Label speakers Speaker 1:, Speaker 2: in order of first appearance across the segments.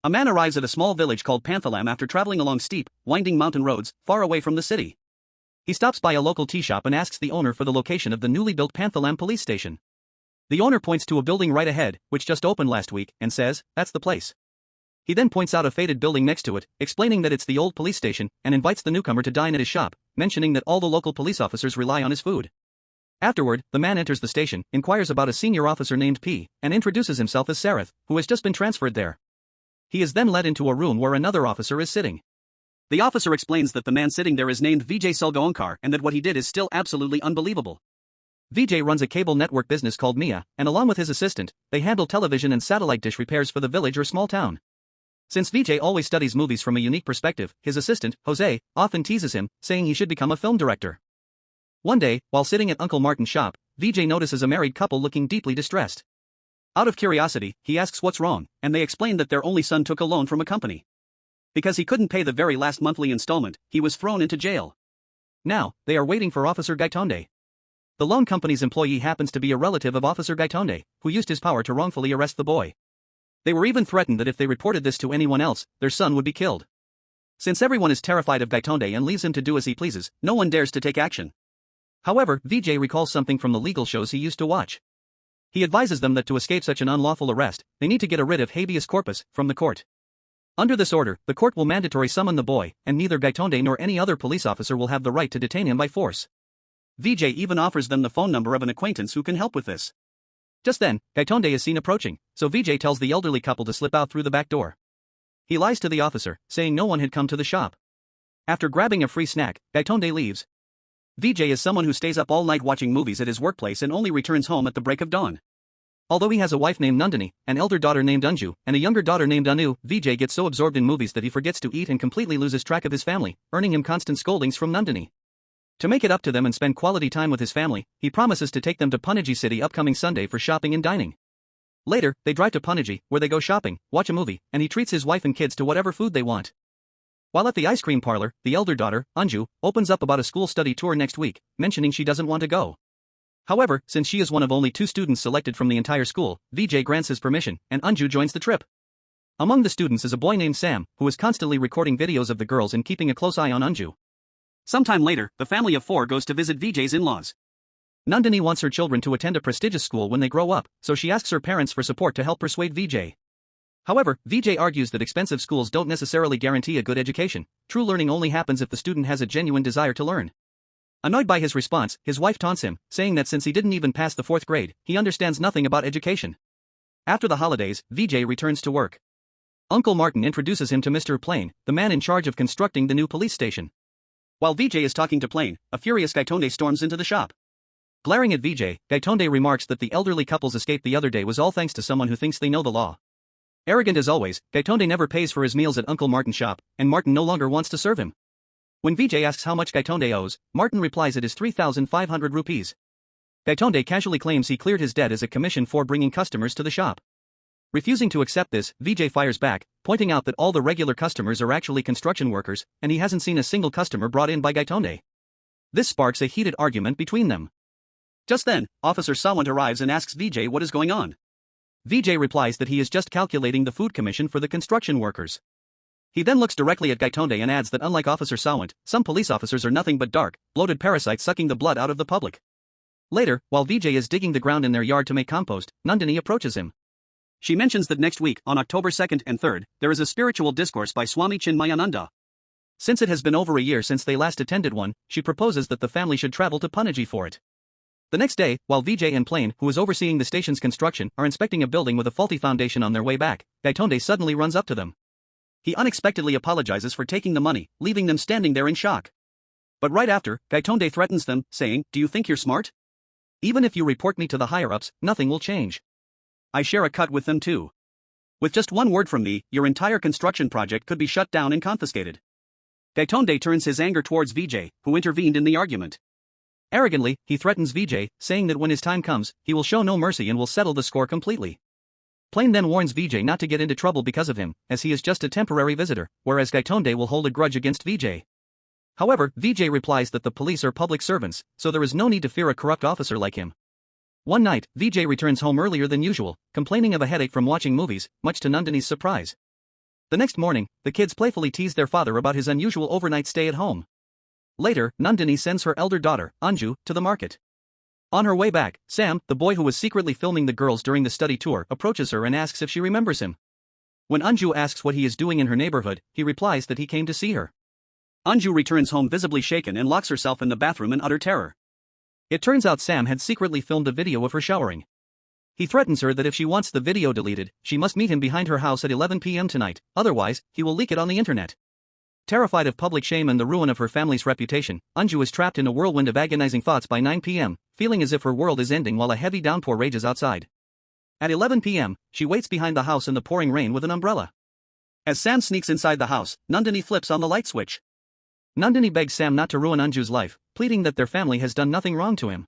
Speaker 1: A man arrives at a small village called Panthalam after traveling along steep, winding mountain roads, far away from the city. He stops by a local tea shop and asks the owner for the location of the newly built Panthalam police station. The owner points to a building right ahead, which just opened last week, and says, "That's the place." He then points out a faded building next to it, explaining that it's the old police station, and invites the newcomer to dine at his shop, mentioning that all the local police officers rely on his food. Afterward, the man enters the station, inquires about a senior officer named P, and introduces himself as Sarith, who has just been transferred there. He is then led into a room where another officer is sitting. The officer explains that the man sitting there is named Vijay Selgaonkar and that what he did is still absolutely unbelievable. Vijay runs a cable network business called Mia, and along with his assistant, they handle television and satellite dish repairs for the village or small town. Since Vijay always studies movies from a unique perspective, his assistant, Jose, often teases him, saying he should become a film director. One day, while sitting at Uncle Martin's shop, Vijay notices a married couple looking deeply distressed. Out of curiosity, he asks what's wrong, and they explain that their only son took a loan from a company. Because he couldn't pay the very last monthly installment, he was thrown into jail. Now, they are waiting for Officer Gaitonde. The loan company's employee happens to be a relative of Officer Gaitonde, who used his power to wrongfully arrest the boy. They were even threatened that if they reported this to anyone else, their son would be killed. Since everyone is terrified of Gaitonde and leaves him to do as he pleases, no one dares to take action. However, Vijay recalls something from the legal shows he used to watch. He advises them that to escape such an unlawful arrest, they need to get a writ of habeas corpus from the court. Under this order, the court will mandatory summon the boy, and neither Gaitonde nor any other police officer will have the right to detain him by force. Vijay even offers them the phone number of an acquaintance who can help with this. Just then, Gaitonde is seen approaching, so Vijay tells the elderly couple to slip out through the back door. He lies to the officer, saying no one had come to the shop. After grabbing a free snack, Gaitonde leaves. Vijay is someone who stays up all night watching movies at his workplace and only returns home at the break of dawn. Although he has a wife named Nandini, an elder daughter named Anju, and a younger daughter named Anu, Vijay gets so absorbed in movies that he forgets to eat and completely loses track of his family, earning him constant scoldings from Nandini. To make it up to them and spend quality time with his family, he promises to take them to Panaji City upcoming Sunday for shopping and dining. Later, they drive to Panaji, where they go shopping, watch a movie, and he treats his wife and kids to whatever food they want. While at the ice cream parlor, the elder daughter, Anju, opens up about a school study tour next week, mentioning she doesn't want to go. However, since she is one of only 2 students selected from the entire school, Vijay grants his permission, and Anju joins the trip. Among the students is a boy named Sam, who is constantly recording videos of the girls and keeping a close eye on Anju. Sometime later, the family of 4 goes to visit Vijay's in-laws. Nandini wants her children to attend a prestigious school when they grow up, so she asks her parents for support to help persuade Vijay. However, Vijay argues that expensive schools don't necessarily guarantee a good education. True learning only happens if the student has a genuine desire to learn. Annoyed by his response, his wife taunts him, saying that since he didn't even pass the 4th grade, he understands nothing about education. After the holidays, Vijay returns to work. Uncle Martin introduces him to Mr. Plain, the man in charge of constructing the new police station. While Vijay is talking to Plain, a furious Gaitonde storms into the shop. Glaring at Vijay, Gaitonde remarks that the elderly couple's escape the other day was all thanks to someone who thinks they know the law. Arrogant as always, Gaitonde never pays for his meals at Uncle Martin's shop, and Martin no longer wants to serve him. When Vijay asks how much Gaitonde owes, Martin replies it is 3,500 rupees. Gaitonde casually claims he cleared his debt as a commission for bringing customers to the shop. Refusing to accept this, Vijay fires back, pointing out that all the regular customers are actually construction workers, and he hasn't seen a single customer brought in by Gaitonde. This sparks a heated argument between them. Just then, Officer Sawant arrives and asks Vijay what is going on. Vijay replies that he is just calculating the food commission for the construction workers. He then looks directly at Gaitonde and adds that unlike Officer Sawant, some police officers are nothing but dark, bloated parasites sucking the blood out of the public. Later, while Vijay is digging the ground in their yard to make compost, Nandini approaches him. She mentions that next week, on October 2nd and 3rd, there is a spiritual discourse by Swami Chinmayananda. Since it has been over a year since they last attended one, she proposes that the family should travel to Panaji for it. The next day, while Vijay and Plain, who is overseeing the station's construction, are inspecting a building with a faulty foundation on their way back, Gaitonde suddenly runs up to them. He unexpectedly apologizes for taking the money, leaving them standing there in shock. But right after, Gaitonde threatens them, saying, "Do you think you're smart? Even if you report me to the higher-ups, nothing will change. I share a cut with them too. With just one word from me, your entire construction project could be shut down and confiscated." Gaitonde turns his anger towards Vijay, who intervened in the argument. Arrogantly, he threatens Vijay, saying that when his time comes, he will show no mercy and will settle the score completely. Plain then warns Vijay not to get into trouble because of him, as he is just a temporary visitor, whereas Gaitonde will hold a grudge against Vijay. However, Vijay replies that the police are public servants, so there is no need to fear a corrupt officer like him. One night, Vijay returns home earlier than usual, complaining of a headache from watching movies, much to Nandini's surprise. The next morning, the kids playfully tease their father about his unusual overnight stay at home. Later, Nandini sends her elder daughter, Anju, to the market. On her way back, Sam, the boy who was secretly filming the girls during the study tour, approaches her and asks if she remembers him. When Anju asks what he is doing in her neighborhood, he replies that he came to see her. Anju returns home visibly shaken and locks herself in the bathroom in utter terror. It turns out Sam had secretly filmed a video of her showering. He threatens her that if she wants the video deleted, she must meet him behind her house at 11 p.m. tonight, otherwise, he will leak it on the internet. Terrified of public shame and the ruin of her family's reputation, Anju is trapped in a whirlwind of agonizing thoughts by 9 p.m., feeling as if her world is ending while a heavy downpour rages outside. At 11 p.m., she waits behind the house in the pouring rain with an umbrella. As Sam sneaks inside the house, Nandini flips on the light switch. Nandini begs Sam not to ruin Anju's life, pleading that their family has done nothing wrong to him.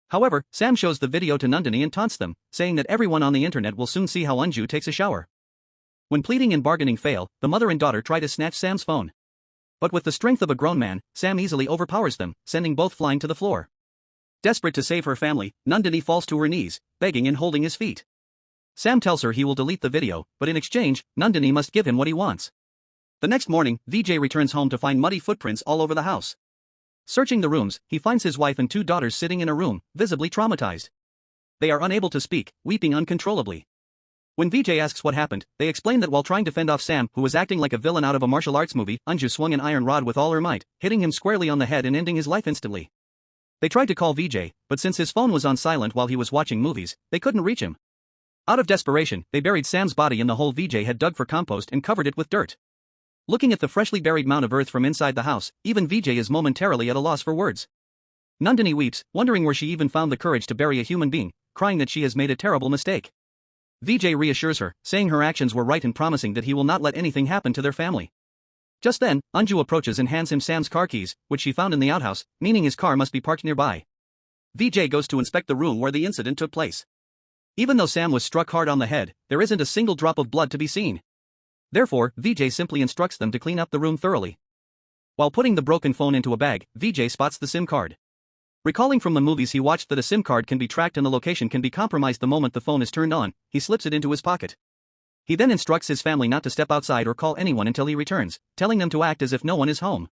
Speaker 1: However, Sam shows the video to Nandini and taunts them, saying that everyone on the internet will soon see how Anju takes a shower. When pleading and bargaining fail, the mother and daughter try to snatch Sam's phone. But with the strength of a grown man, Sam easily overpowers them, sending both flying to the floor. Desperate to save her family, Nandini falls to her knees, begging and holding his feet. Sam tells her he will delete the video, but in exchange, Nandini must give him what he wants. The next morning, Vijay returns home to find muddy footprints all over the house. Searching the rooms, he finds his wife and two daughters sitting in a room, visibly traumatized. They are unable to speak, weeping uncontrollably. When Vijay asks what happened, they explain that while trying to fend off Sam, who was acting like a villain out of a martial arts movie, Anju swung an iron rod with all her might, hitting him squarely on the head and ending his life instantly. They tried to call Vijay, but since his phone was on silent while he was watching movies, they couldn't reach him. Out of desperation, they buried Sam's body in the hole Vijay had dug for compost and covered it with dirt. Looking at the freshly buried mound of earth from inside the house, even Vijay is momentarily at a loss for words. Nandini weeps, wondering where she even found the courage to bury a human being, crying that she has made a terrible mistake. Vijay reassures her, saying her actions were right and promising that he will not let anything happen to their family. Just then, Anju approaches and hands him Sam's car keys, which she found in the outhouse, meaning his car must be parked nearby. Vijay goes to inspect the room where the incident took place. Even though Sam was struck hard on the head, there isn't a single drop of blood to be seen. Therefore, Vijay simply instructs them to clean up the room thoroughly. While putting the broken phone into a bag, Vijay spots the SIM card. Recalling from the movies he watched that a SIM card can be tracked and the location can be compromised the moment the phone is turned on, he slips it into his pocket. He then instructs his family not to step outside or call anyone until he returns, telling them to act as if no one is home.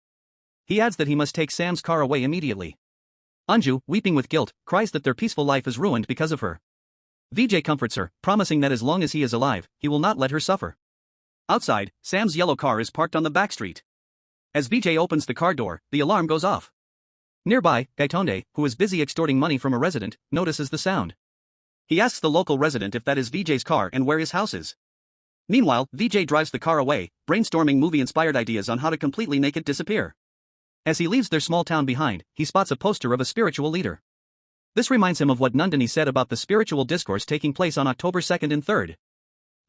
Speaker 1: He adds that he must take Sam's car away immediately. Anju, weeping with guilt, cries that their peaceful life is ruined because of her. Vijay comforts her, promising that as long as he is alive, he will not let her suffer. Outside, Sam's yellow car is parked on the back street. As Vijay opens the car door, the alarm goes off. Nearby, Gaitonde, who is busy extorting money from a resident, notices the sound. He asks the local resident if that is Vijay's car and where his house is. Meanwhile, Vijay drives the car away, brainstorming movie-inspired ideas on how to completely make it disappear. As he leaves their small town behind, he spots a poster of a spiritual leader. This reminds him of what Nandini said about the spiritual discourse taking place on October 2nd and 3rd.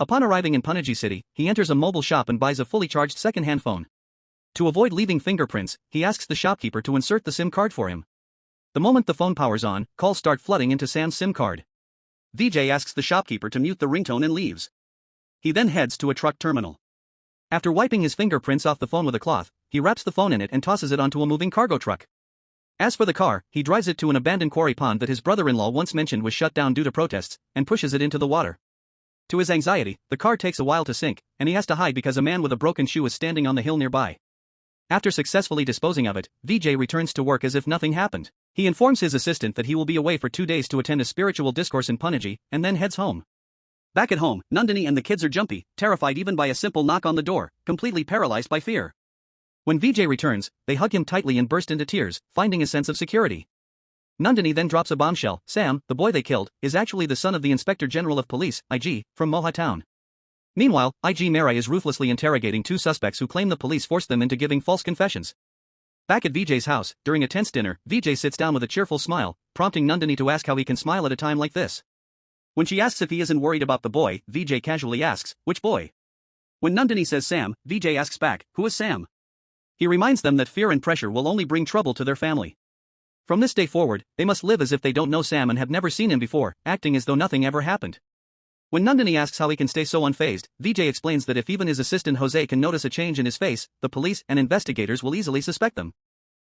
Speaker 1: Upon arriving in Panaji city, he enters a mobile shop and buys a fully charged second-hand phone. To avoid leaving fingerprints, he asks the shopkeeper to insert the SIM card for him. The moment the phone powers on, calls start flooding into Sam's SIM card. Vijay asks the shopkeeper to mute the ringtone and leaves. He then heads to a truck terminal. After wiping his fingerprints off the phone with a cloth, he wraps the phone in it and tosses it onto a moving cargo truck. As for the car, he drives it to an abandoned quarry pond that his brother-in-law once mentioned was shut down due to protests, and pushes it into the water. To his anxiety, the car takes a while to sink, and he has to hide because a man with a broken shoe is standing on the hill nearby. After successfully disposing of it, Vijay returns to work as if nothing happened. He informs his assistant that he will be away for 2 days to attend a spiritual discourse in Panaji, and then heads home. Back at home, Nandini and the kids are jumpy, terrified even by a simple knock on the door, completely paralyzed by fear. When Vijay returns, they hug him tightly and burst into tears, finding a sense of security. Nandini then drops a bombshell. Sam, the boy they killed, is actually the son of the Inspector General of Police, IG, from Moha town. Meanwhile, IG Mera is ruthlessly interrogating 2 suspects who claim the police forced them into giving false confessions. Back at Vijay's house, during a tense dinner, Vijay sits down with a cheerful smile, prompting Nandini to ask how he can smile at a time like this. When she asks if he isn't worried about the boy, Vijay casually asks, which boy? When Nandini says Sam, Vijay asks back, who is Sam? He reminds them that fear and pressure will only bring trouble to their family. From this day forward, they must live as if they don't know Sam and have never seen him before, acting as though nothing ever happened. When Nandini asks how he can stay so unfazed, Vijay explains that if even his assistant Jose can notice a change in his face, the police and investigators will easily suspect them.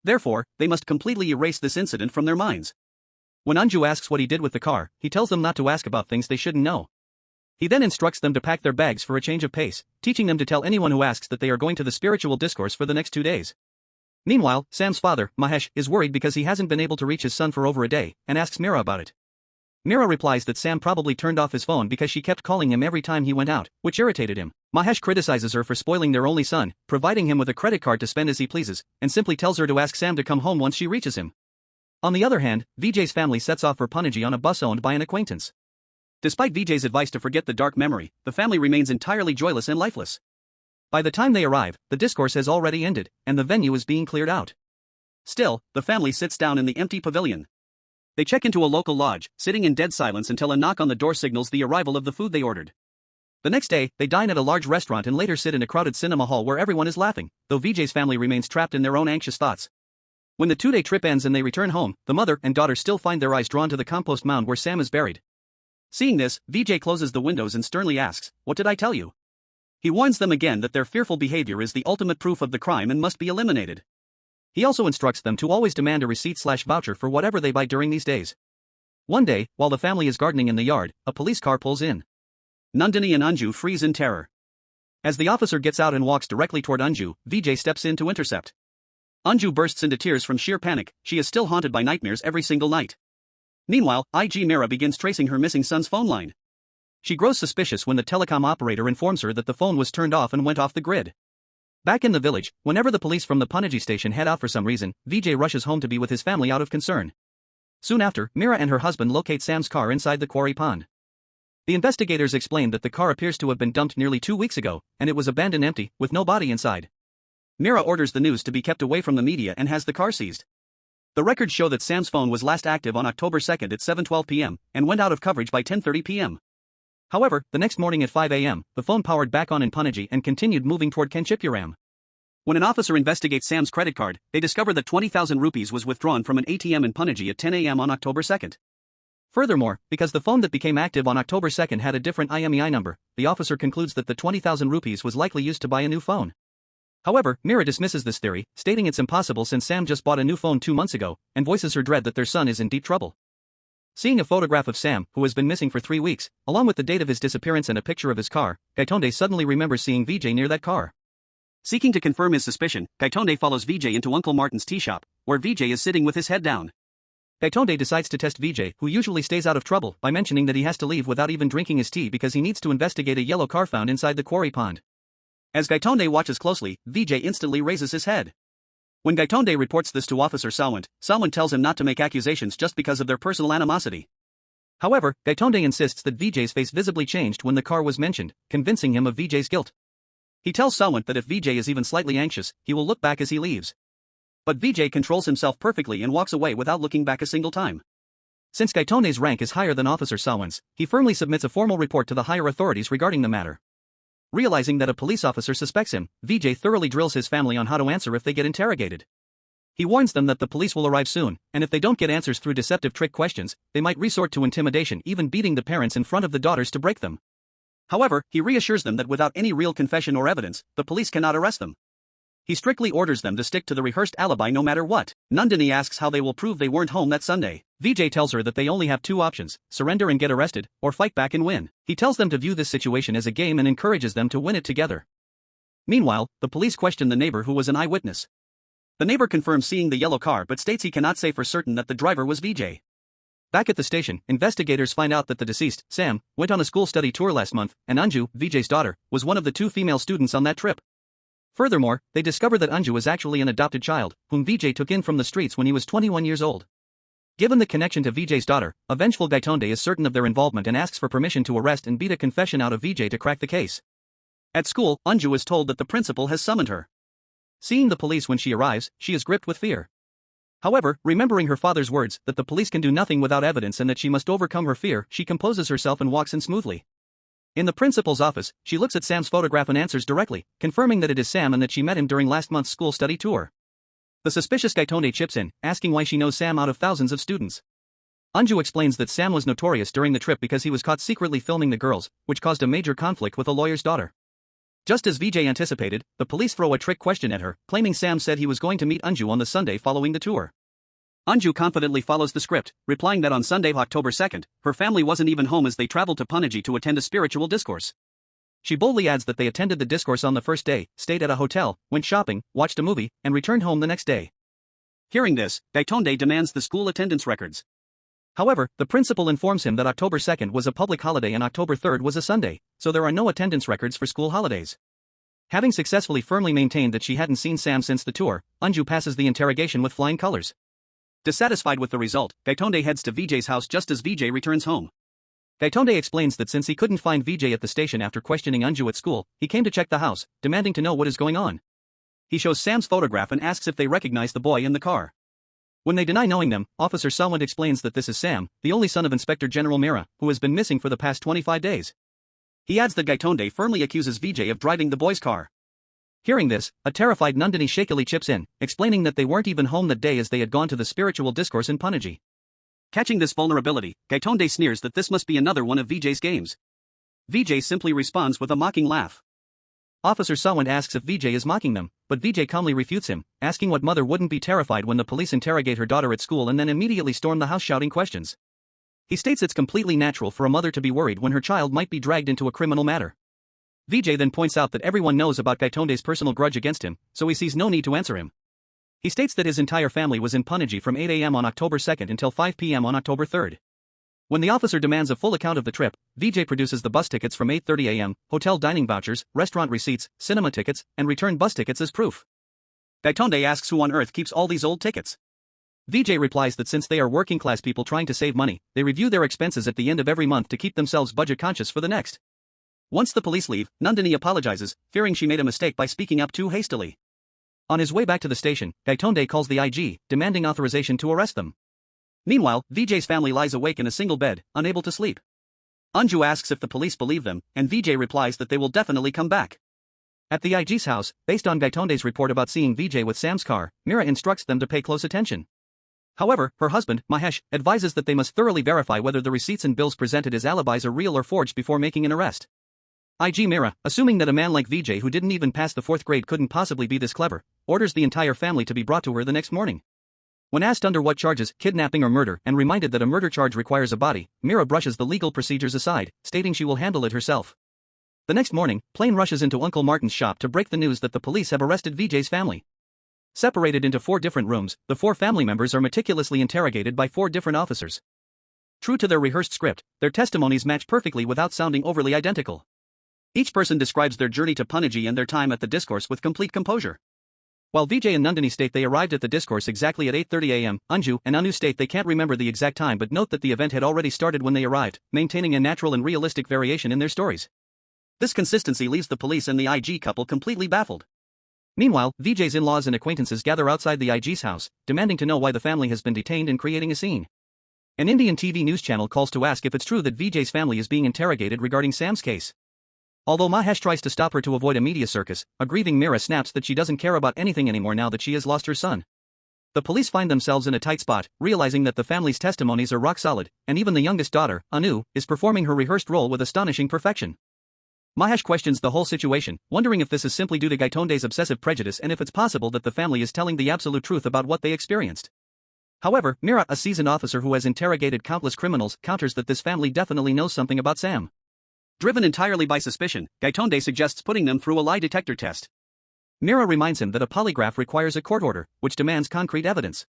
Speaker 1: Therefore, they must completely erase this incident from their minds. When Anju asks what he did with the car, he tells them not to ask about things they shouldn't know. He then instructs them to pack their bags for a change of pace, teaching them to tell anyone who asks that they are going to the spiritual discourse for the next 2 days. Meanwhile, Sam's father, Mahesh, is worried because he hasn't been able to reach his son for over a day, and asks Meera about it. Meera replies that Sam probably turned off his phone because she kept calling him every time he went out, which irritated him. Mahesh criticizes her for spoiling their only son, providing him with a credit card to spend as he pleases, and simply tells her to ask Sam to come home once she reaches him. On the other hand, Vijay's family sets off for Panaji on a bus owned by an acquaintance. Despite Vijay's advice to forget the dark memory, the family remains entirely joyless and lifeless. By the time they arrive, the discourse has already ended, and the venue is being cleared out. Still, the family sits down in the empty pavilion. They check into a local lodge, sitting in dead silence until a knock on the door signals the arrival of the food they ordered. The next day, they dine at a large restaurant and later sit in a crowded cinema hall where everyone is laughing, though Vijay's family remains trapped in their own anxious thoughts. When the 2-day trip ends and they return home, the mother and daughter still find their eyes drawn to the compost mound where Sam is buried. Seeing this, Vijay closes the windows and sternly asks, "What did I tell you?" He warns them again that their fearful behavior is the ultimate proof of the crime and must be eliminated. He also instructs them to always demand a receipt/voucher for whatever they buy during these days. One day, while the family is gardening in the yard, a police car pulls in. Nandini and Anju freeze in terror. As the officer gets out and walks directly toward Anju, Vijay steps in to intercept. Anju bursts into tears from sheer panic. She is still haunted by nightmares every single night. Meanwhile, IG Meera begins tracing her missing son's phone line. She grows suspicious when the telecom operator informs her that the phone was turned off and went off the grid. Back in the village, whenever the police from the Panaji station head out for some reason, Vijay rushes home to be with his family out of concern. Soon after, Meera and her husband locate Sam's car inside the quarry pond. The investigators explain that the car appears to have been dumped nearly 2 weeks ago, and it was abandoned empty, with no body inside. Meera orders the news to be kept away from the media and has the car seized. The records show that Sam's phone was last active on October 2nd at 7:12 p.m. and went out of coverage by 10:30 p.m. However, the next morning at 5 a.m., the phone powered back on in Panaji and continued moving toward Kanchipuram. When an officer investigates Sam's credit card, they discover that 20,000 rupees was withdrawn from an ATM in Panaji at 10 a.m. on October 2nd. Furthermore, because the phone that became active on October 2nd had a different IMEI number, the officer concludes that the 20,000 rupees was likely used to buy a new phone. However, Meera dismisses this theory, stating it's impossible since Sam just bought a new phone 2 months ago, and voices her dread that their son is in deep trouble. Seeing a photograph of Sam, who has been missing for 3 weeks, along with the date of his disappearance and a picture of his car, Gaitonde suddenly remembers seeing Vijay near that car. Seeking to confirm his suspicion, Gaitonde follows Vijay into Uncle Martin's tea shop, where Vijay is sitting with his head down. Gaitonde decides to test Vijay, who usually stays out of trouble, by mentioning that he has to leave without even drinking his tea because he needs to investigate a yellow car found inside the quarry pond. As Gaitonde watches closely, Vijay instantly raises his head. When Gaitonde reports this to Officer Salwant, Salwant tells him not to make accusations just because of their personal animosity. However, Gaitonde insists that Vijay's face visibly changed when the car was mentioned, convincing him of Vijay's guilt. He tells Salwant that if Vijay is even slightly anxious, he will look back as he leaves. But Vijay controls himself perfectly and walks away without looking back a single time. Since Gaitonde's rank is higher than Officer Salwant's, he firmly submits a formal report to the higher authorities regarding the matter. Realizing that a police officer suspects him, Vijay thoroughly drills his family on how to answer if they get interrogated. He warns them that the police will arrive soon, and if they don't get answers through deceptive trick questions, they might resort to intimidation, even beating the parents in front of the daughters to break them. However, he reassures them that without any real confession or evidence, the police cannot arrest them. He strictly orders them to stick to the rehearsed alibi no matter what. Nandini asks how they will prove they weren't home that Sunday. Vijay tells her that they only have 2 options, surrender and get arrested, or fight back and win. He tells them to view this situation as a game and encourages them to win it together. Meanwhile, the police question the neighbor who was an eyewitness. The neighbor confirms seeing the yellow car but states he cannot say for certain that the driver was Vijay. Back at the station, investigators find out that the deceased, Sam, went on a school study tour last month, and Anju, Vijay's daughter, was one of the 2 female students on that trip. Furthermore, they discover that Anju is actually an adopted child, whom Vijay took in from the streets when he was 21 years old. Given the connection to Vijay's daughter, a vengeful Gaitonde is certain of their involvement and asks for permission to arrest and beat a confession out of Vijay to crack the case. At school, Anju is told that the principal has summoned her. Seeing the police when she arrives, she is gripped with fear. However, remembering her father's words that the police can do nothing without evidence and that she must overcome her fear, she composes herself and walks in smoothly. In the principal's office, she looks at Sam's photograph and answers directly, confirming that it is Sam and that she met him during last month's school study tour. The suspicious Gaitonde chips in, asking why she knows Sam out of thousands of students. Anju explains that Sam was notorious during the trip because he was caught secretly filming the girls, which caused a major conflict with a lawyer's daughter. Just as Vijay anticipated, the police throw a trick question at her, claiming Sam said he was going to meet Anju on the Sunday following the tour. Anju confidently follows the script, replying that on Sunday, October 2nd, her family wasn't even home as they traveled to Panaji to attend a spiritual discourse. She boldly adds that they attended the discourse on the first day, stayed at a hotel, went shopping, watched a movie, and returned home the next day. Hearing this, Gaitonde demands the school attendance records. However, the principal informs him that October 2nd was a public holiday and October 3rd was a Sunday, so there are no attendance records for school holidays. Having successfully firmly maintained that she hadn't seen Sam since the tour, Anju passes the interrogation with flying colors. Dissatisfied with the result, Gaitonde heads to Vijay's house just as Vijay returns home. Gaitonde explains that since he couldn't find Vijay at the station after questioning Anju at school, he came to check the house, demanding to know what is going on. He shows Sam's photograph and asks if they recognize the boy in the car. When they deny knowing them, Officer Sawant explains that this is Sam, the only son of Inspector General Mira, who has been missing for the past 25 days. He adds that Gaitonde firmly accuses Vijay of driving the boy's car. Hearing this, a terrified Nandini shakily chips in, explaining that they weren't even home that day as they had gone to the spiritual discourse in Panaji. Catching this vulnerability, Gaitonde sneers that this must be another one of Vijay's games. Vijay simply responds with a mocking laugh. Officer Sawant asks if Vijay is mocking them, but Vijay calmly refutes him, asking what mother wouldn't be terrified when the police interrogate her daughter at school and then immediately storm the house shouting questions. He states it's completely natural for a mother to be worried when her child might be dragged into a criminal matter. Vijay then points out that everyone knows about Gaitonde's personal grudge against him, so he sees no need to answer him. He states that his entire family was in Panaji from 8 a.m. on October 2nd until 5 p.m. on October 3rd. When the officer demands a full account of the trip, Vijay produces the bus tickets from 8:30 a.m., hotel dining vouchers, restaurant receipts, cinema tickets, and return bus tickets as proof. Gaitonde asks who on earth keeps all these old tickets. Vijay replies that since they are working-class people trying to save money, they review their expenses at the end of every month to keep themselves budget-conscious for the next. Once the police leave, Nandini apologizes, fearing she made a mistake by speaking up too hastily. On his way back to the station, Gaitonde calls the IG, demanding authorization to arrest them. Meanwhile, Vijay's family lies awake in a single bed, unable to sleep. Anju asks if the police believe them, and Vijay replies that they will definitely come back. At the IG's house, based on Gaitonde's report about seeing Vijay with Sam's car, Mira instructs them to pay close attention. However, her husband, Mahesh, advises that they must thoroughly verify whether the receipts and bills presented as alibis are real or forged before making an arrest. IG Mira, assuming that a man like Vijay who didn't even pass the 4th grade couldn't possibly be this clever, orders the entire family to be brought to her the next morning. When asked under what charges, kidnapping or murder, and reminded that a murder charge requires a body, Mira brushes the legal procedures aside, stating she will handle it herself. The next morning, Plain rushes into Uncle Martin's shop to break the news that the police have arrested Vijay's family. Separated into 4 different rooms, the 4 family members are meticulously interrogated by 4 different officers. True to their rehearsed script, their testimonies match perfectly without sounding overly identical. Each person describes their journey to Panaji and their time at the discourse with complete composure. While Vijay and Nandini state they arrived at the discourse exactly at 8:30 a.m., Anju and Anu state they can't remember the exact time but note that the event had already started when they arrived, maintaining a natural and realistic variation in their stories. This consistency leaves the police and the IG couple completely baffled. Meanwhile, Vijay's in-laws and acquaintances gather outside the IG's house, demanding to know why the family has been detained and creating a scene. An Indian TV news channel calls to ask if it's true that Vijay's family is being interrogated regarding Sam's case. Although Mahesh tries to stop her to avoid a media circus, a grieving Mira snaps that she doesn't care about anything anymore now that she has lost her son. The police find themselves in a tight spot, realizing that the family's testimonies are rock solid, and even the youngest daughter, Anu, is performing her rehearsed role with astonishing perfection. Mahesh questions the whole situation, wondering if this is simply due to Gaitonde's obsessive prejudice and if it's possible that the family is telling the absolute truth about what they experienced. However, Mira, a seasoned officer who has interrogated countless criminals, counters that this family definitely knows something about Sam. Driven entirely by suspicion, Gaitonde suggests putting them through a lie detector test. Mira reminds him that a polygraph requires a court order, which demands concrete evidence.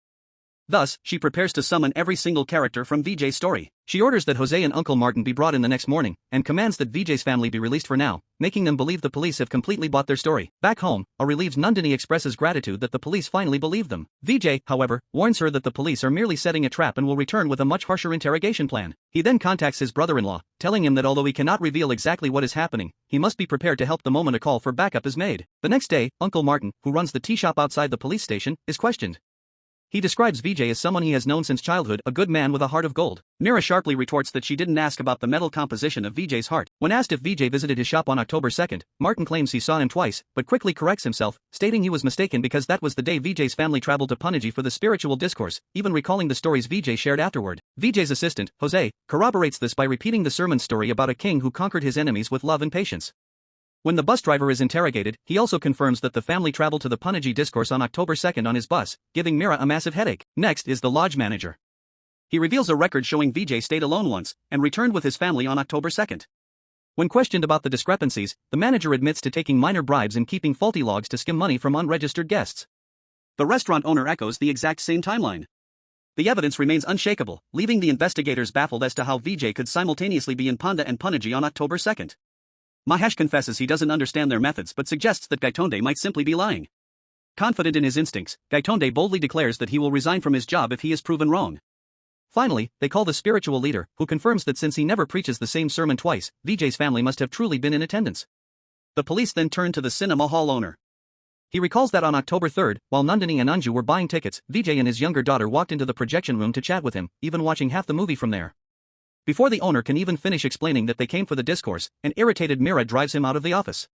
Speaker 1: Thus, she prepares to summon every single character from Vijay's story. She orders that Jose and Uncle Martin be brought in the next morning, and commands that Vijay's family be released for now, making them believe the police have completely bought their story. Back home, a relieved Nandini expresses gratitude that the police finally believe them. Vijay, however, warns her that the police are merely setting a trap and will return with a much harsher interrogation plan. He then contacts his brother-in-law, telling him that although he cannot reveal exactly what is happening, he must be prepared to help the moment a call for backup is made. The next day, Uncle Martin, who runs the tea shop outside the police station, is questioned. He describes Vijay as someone he has known since childhood, a good man with a heart of gold. Mira sharply retorts that she didn't ask about the metal composition of Vijay's heart. When asked if Vijay visited his shop on October 2nd, Martin claims he saw him twice, but quickly corrects himself, stating he was mistaken because that was the day Vijay's family traveled to Panaji for the spiritual discourse, even recalling the stories Vijay shared afterward. Vijay's assistant, Jose, corroborates this by repeating the sermon story about a king who conquered his enemies with love and patience. When the bus driver is interrogated, he also confirms that the family traveled to the Panaji discourse on October 2nd on his bus, giving Mira a massive headache. Next is the lodge manager. He reveals a record showing Vijay stayed alone once and returned with his family on October 2nd. When questioned about the discrepancies, the manager admits to taking minor bribes and keeping faulty logs to skim money from unregistered guests. The restaurant owner echoes the exact same timeline. The evidence remains unshakable, leaving the investigators baffled as to how Vijay could simultaneously be in Panda and Panaji on October 2nd. Mahesh confesses he doesn't understand their methods but suggests that Gaitonde might simply be lying. Confident in his instincts, Gaitonde boldly declares that he will resign from his job if he is proven wrong. Finally, they call the spiritual leader, who confirms that since he never preaches the same sermon twice, Vijay's family must have truly been in attendance. The police then turn to the cinema hall owner. He recalls that on October 3rd, while Nandini and Anju were buying tickets, Vijay and his younger daughter walked into the projection room to chat with him, even watching half the movie from there. Before the owner can even finish explaining that they came for the discourse, an irritated Mira drives him out of the office.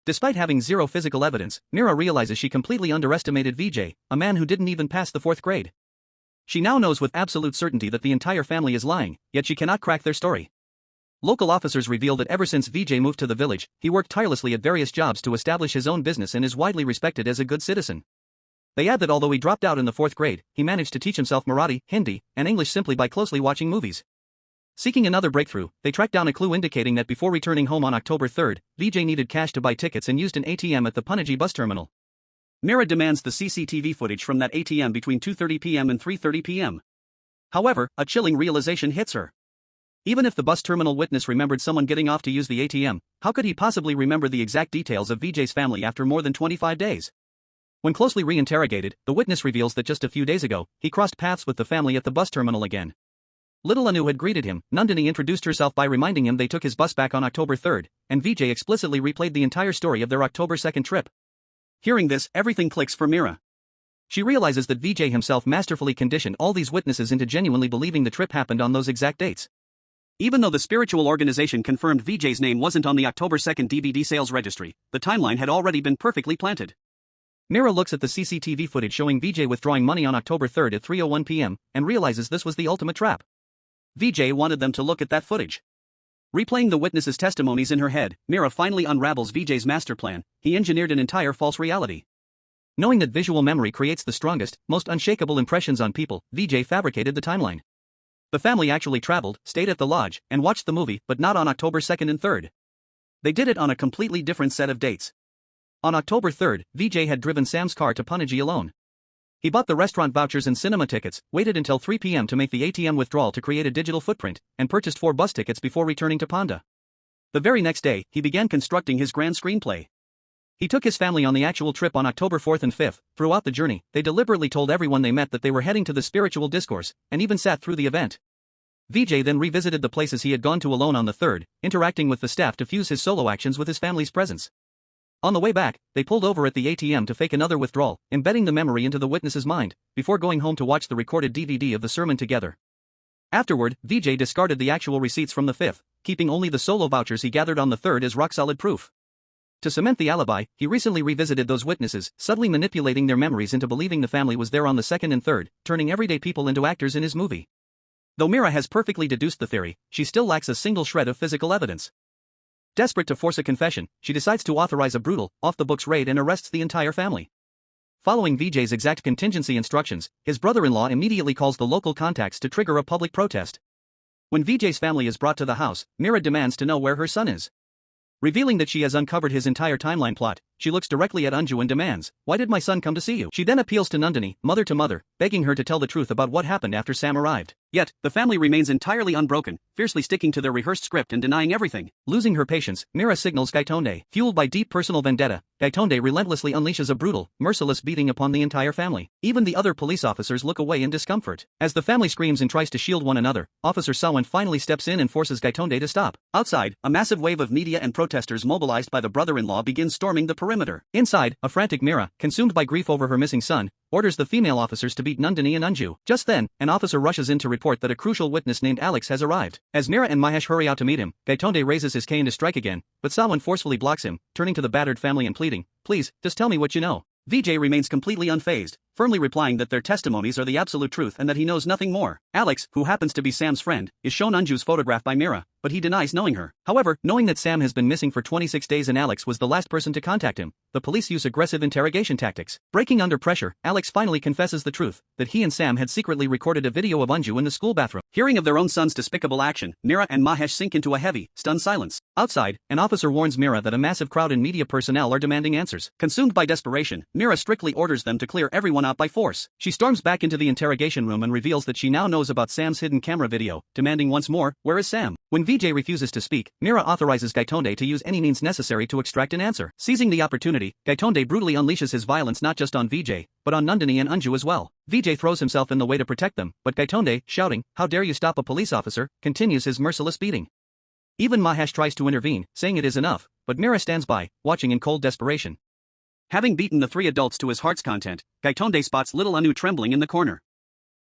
Speaker 1: Despite having zero physical evidence, Mira realizes she completely underestimated Vijay, a man who didn't even pass the 4th grade. She now knows with absolute certainty that the entire family is lying, yet she cannot crack their story. Local officers reveal that ever since Vijay moved to the village, he worked tirelessly at various jobs to establish his own business and is widely respected as a good citizen. They add that although he dropped out in the 4th grade, he managed to teach himself Marathi, Hindi, and English simply by closely watching movies. Seeking another breakthrough, they track down a clue indicating that before returning home on October 3rd, Vijay needed cash to buy tickets and used an ATM at the Panaji bus terminal. Mira demands the CCTV footage from that ATM between 2:30 p.m. and 3:30 p.m. However, a chilling realization hits her. Even if the bus terminal witness remembered someone getting off to use the ATM, how could he possibly remember the exact details of Vijay's family after more than 25 days? When closely re-interrogated, the witness reveals that just a few days ago, he crossed paths with the family at the bus terminal again. Little Anu had greeted him, Nandini introduced herself by reminding him they took his bus back on October 3rd, and Vijay explicitly replayed the entire story of their October 2nd trip. Hearing this, everything clicks for Mira. She realizes that Vijay himself masterfully conditioned all these witnesses into genuinely believing the trip happened on those exact dates. Even though the spiritual organization confirmed Vijay's name wasn't on the October 2nd DVD sales registry, the timeline had already been perfectly planted. Mira looks at the CCTV footage showing Vijay withdrawing money on October 3rd at 3:01 p.m. and realizes this was the ultimate trap. Vijay wanted them to look at that footage. Replaying the witnesses' testimonies in her head, Mira finally unravels Vijay's master plan. He engineered an entire false reality. Knowing that visual memory creates the strongest, most unshakable impressions on people, Vijay fabricated the timeline. The family actually traveled, stayed at the lodge, and watched the movie, but not on October 2nd and 3rd. They did it on a completely different set of dates. On October 3rd, Vijay had driven Sam's car to Panaji alone. He bought the restaurant vouchers and cinema tickets, waited until 3 p.m. to make the ATM withdrawal to create a digital footprint, and purchased 4 bus tickets before returning to Panda. The very next day, he began constructing his grand screenplay. He took his family on the actual trip on October 4th and 5th. Throughout the journey, they deliberately told everyone they met that they were heading to the spiritual discourse, and even sat through the event. Vijay then revisited the places he had gone to alone on the 3rd, interacting with the staff to fuse his solo actions with his family's presence. On the way back, they pulled over at the ATM to fake another withdrawal, embedding the memory into the witness's mind, before going home to watch the recorded DVD of the sermon together. Afterward, Vijay discarded the actual receipts from the 5th, keeping only the solo vouchers he gathered on the 3rd as rock-solid proof. To cement the alibi, he recently revisited those witnesses, subtly manipulating their memories into believing the family was there on the 2nd and 3rd, turning everyday people into actors in his movie. Though Mira has perfectly deduced the theory, she still lacks a single shred of physical evidence. Desperate to force a confession, she decides to authorize a brutal, off-the-books raid and arrests the entire family. Following Vijay's exact contingency instructions, his brother-in-law immediately calls the local contacts to trigger a public protest. When Vijay's family is brought to the house, Mira demands to know where her son is. Revealing that she has uncovered his entire timeline plot, she looks directly at Anju and demands, "Why did my son come to see you?" She then appeals to Nandini, mother to mother, begging her to tell the truth about what happened after Sam arrived. Yet, the family remains entirely unbroken, fiercely sticking to their rehearsed script and denying everything. Losing her patience, Mira signals Gaitonde. Fueled by deep personal vendetta, Gaitonde relentlessly unleashes a brutal, merciless beating upon the entire family. Even the other police officers look away in discomfort. As the family screams and tries to shield one another, Officer Sawan finally steps in and forces Gaitonde to stop. Outside, a massive wave of media and protesters mobilized by the brother-in-law begins storming the perimeter. Inside, a frantic Mira, consumed by grief over her missing son, orders the female officers to beat Nandini and Anju. Just then, an officer rushes in to report that a crucial witness named Alex has arrived. As Mira and Mahesh hurry out to meet him, Gaitonde raises his cane to strike again, but Sawan forcefully blocks him, turning to the battered family and pleading, "Please, just tell me what you know." Vijay remains completely unfazed, firmly replying that their testimonies are the absolute truth and that he knows nothing more. Alex, who happens to be Sam's friend, is shown Anju's photograph by Mira, but he denies knowing her. However, knowing that Sam has been missing for 26 days and Alex was the last person to contact him, the police use aggressive interrogation tactics. Breaking under pressure, Alex finally confesses the truth, that he and Sam had secretly recorded a video of Anju in the school bathroom. Hearing of their own son's despicable action, Mira and Mahesh sink into a heavy, stunned silence. Outside, an officer warns Mira that a massive crowd and media personnel are demanding answers. Consumed by desperation, Mira strictly orders them to clear everyone out by force. She storms back into the interrogation room and reveals that she now knows about Sam's hidden camera video, demanding once more, "Where is Sam?" When Vijay refuses to speak, Mira authorizes Gaitonde to use any means necessary to extract an answer. Seizing the opportunity, Gaitonde brutally unleashes his violence not just on Vijay, but on Nandini and Anju as well. Vijay throws himself in the way to protect them, but Gaitonde, shouting, "How dare you stop a police officer," continues his merciless beating. Even Mahesh tries to intervene, saying it is enough, but Mira stands by, watching in cold desperation. Having beaten the three adults to his heart's content, Gaitonde spots little Anu trembling in the corner.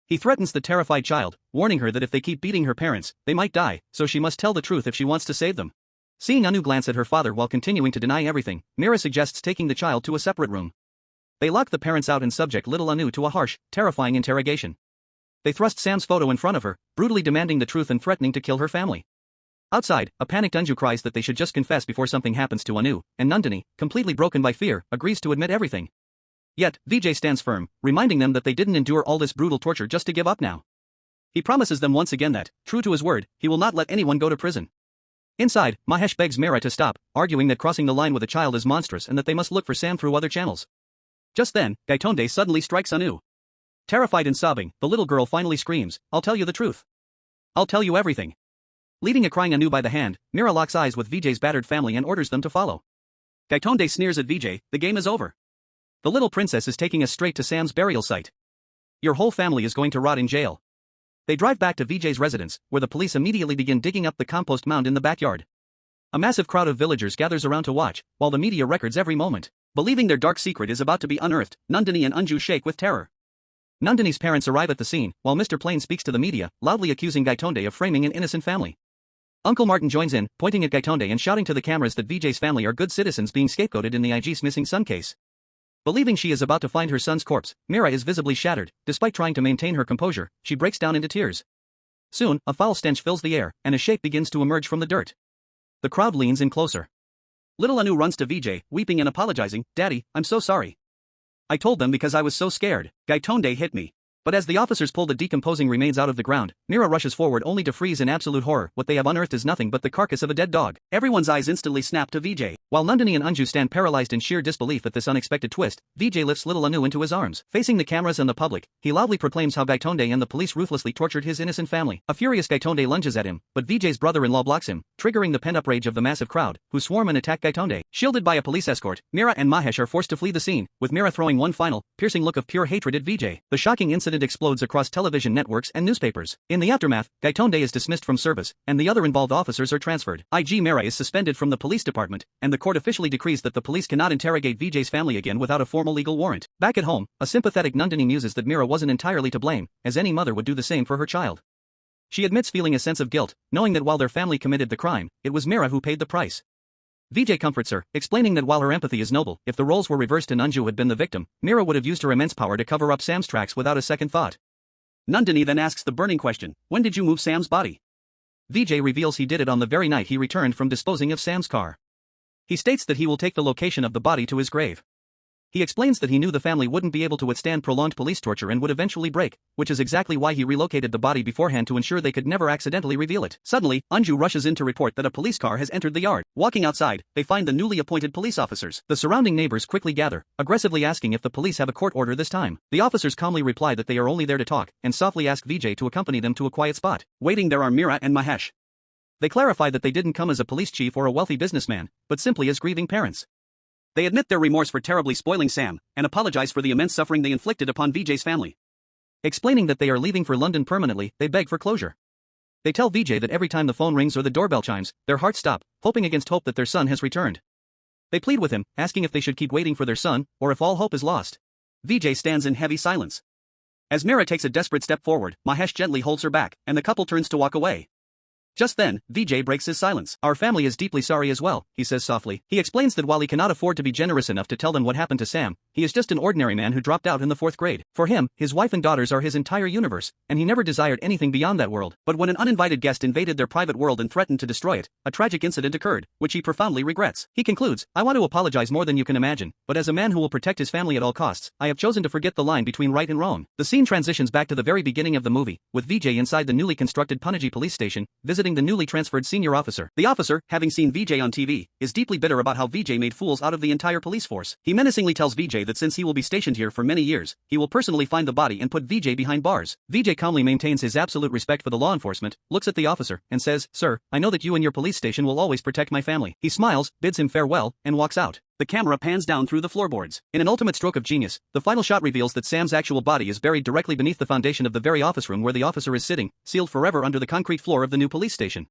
Speaker 1: He threatens the terrified child, warning her that if they keep beating her parents, they might die, so she must tell the truth if she wants to save them. Seeing Anu glance at her father while continuing to deny everything, Mira suggests taking the child to a separate room. They lock the parents out and subject little Anu to a harsh, terrifying interrogation. They thrust Sam's photo in front of her, brutally demanding the truth and threatening to kill her family. Outside, a panicked Anju cries that they should just confess before something happens to Anu, and Nandini, completely broken by fear, agrees to admit everything. Yet, Vijay stands firm, reminding them that they didn't endure all this brutal torture just to give up now. He promises them once again that, true to his word, he will not let anyone go to prison. Inside, Mahesh begs Mira to stop, arguing that crossing the line with a child is monstrous and that they must look for Sam through other channels. Just then, Gaitonde suddenly strikes Anu. Terrified and sobbing, the little girl finally screams, "I'll tell you the truth. I'll tell you everything." Leading a crying Anu by the hand, Mira locks eyes with Vijay's battered family and orders them to follow. Gaitonde sneers at Vijay, "The game is over. The little princess is taking us straight to Sam's burial site. Your whole family is going to rot in jail." They drive back to Vijay's residence, where the police immediately begin digging up the compost mound in the backyard. A massive crowd of villagers gathers around to watch, while the media records every moment. Believing their dark secret is about to be unearthed, Nandini and Anju shake with terror. Nandini's parents arrive at the scene, while Mr. Plain speaks to the media, loudly accusing Gaitonde of framing an innocent family. Uncle Martin joins in, pointing at Gaitonde and shouting to the cameras that Vijay's family are good citizens being scapegoated in the IG's missing son case. Believing she is about to find her son's corpse, Mira is visibly shattered. Despite trying to maintain her composure, she breaks down into tears. Soon, a foul stench fills the air, and a shape begins to emerge from the dirt. The crowd leans in closer. Little Anu runs to Vijay, weeping and apologizing, "Daddy, I'm so sorry. I told them because I was so scared. Gaitonde hit me." But as the officers pull the decomposing remains out of the ground, Mira rushes forward only to freeze in absolute horror. What they have unearthed is nothing but the carcass of a dead dog. Everyone's eyes instantly snap to Vijay. While Nandini and Anju stand paralyzed in sheer disbelief at this unexpected twist, Vijay lifts little Anu into his arms. Facing the cameras and the public, he loudly proclaims how Gaitonde and the police ruthlessly tortured his innocent family. A furious Gaitonde lunges at him, but Vijay's brother-in-law blocks him, triggering the pent-up rage of the massive crowd, who swarm and attack Gaitonde. Shielded by a police escort, Mira and Mahesh are forced to flee the scene, with Mira throwing one final, piercing look of pure hatred at Vijay. The shocking incident explodes across television networks and newspapers. In the aftermath, Gaitonde is dismissed from service, and the other involved officers are transferred. IG Mira is suspended from the police department, and the court officially decrees that the police cannot interrogate Vijay's family again without a formal legal warrant. Back at home, a sympathetic Nandini muses that Mira wasn't entirely to blame, as any mother would do the same for her child. She admits feeling a sense of guilt, knowing that while their family committed the crime, it was Mira who paid the price. Vijay comforts her, explaining that while her empathy is noble, if the roles were reversed and Anju had been the victim, Mira would have used her immense power to cover up Sam's tracks without a second thought. Nandini then asks the burning question, "When did you move Sam's body?" Vijay reveals he did it on the very night he returned from disposing of Sam's car. He states that he will take the location of the body to his grave. He explains that he knew the family wouldn't be able to withstand prolonged police torture and would eventually break, which is exactly why he relocated the body beforehand to ensure they could never accidentally reveal it. Suddenly, Anju rushes in to report that a police car has entered the yard. Walking outside, they find the newly appointed police officers. The surrounding neighbors quickly gather, aggressively asking if the police have a court order this time. The officers calmly reply that they are only there to talk, and softly ask Vijay to accompany them to a quiet spot. Waiting there are Mira and Mahesh. They clarify that they didn't come as a police chief or a wealthy businessman, but simply as grieving parents. They admit their remorse for terribly spoiling Sam, and apologize for the immense suffering they inflicted upon Vijay's family. Explaining that they are leaving for London permanently, they beg for closure. They tell Vijay that every time the phone rings or the doorbell chimes, their hearts stop, hoping against hope that their son has returned. They plead with him, asking if they should keep waiting for their son, or if all hope is lost. Vijay stands in heavy silence. As Mira takes a desperate step forward, Mahesh gently holds her back, and the couple turns to walk away. Just then, VJ breaks his silence. Our family is deeply sorry as well, he says softly. He explains that while he cannot afford to be generous enough to tell them what happened to Sam, he is just an ordinary man who dropped out in the 4th grade. For him, his wife and daughters are his entire universe, and he never desired anything beyond that world. But when an uninvited guest invaded their private world and threatened to destroy it, a tragic incident occurred, which he profoundly regrets. He concludes, I want to apologize more than you can imagine, but as a man who will protect his family at all costs, I have chosen to forget the line between right and wrong. The scene transitions back to the very beginning of the movie, with VJ inside the newly constructed Panaji police station, visiting the newly transferred senior officer. The officer, having seen VJ on TV, is deeply bitter about how VJ made fools out of the entire police force. He menacingly tells VJ that since he will be stationed here for many years, he will personally find the body and put VJ behind bars. VJ calmly maintains his absolute respect for the law enforcement, looks at the officer, and says, Sir, I know that you and your police station will always protect my family. He smiles, bids him farewell, and walks out. The camera pans down through the floorboards. In an ultimate stroke of genius, the final shot reveals that Sam's actual body is buried directly beneath the foundation of the very office room where the officer is sitting, sealed forever under the concrete floor of the new police station.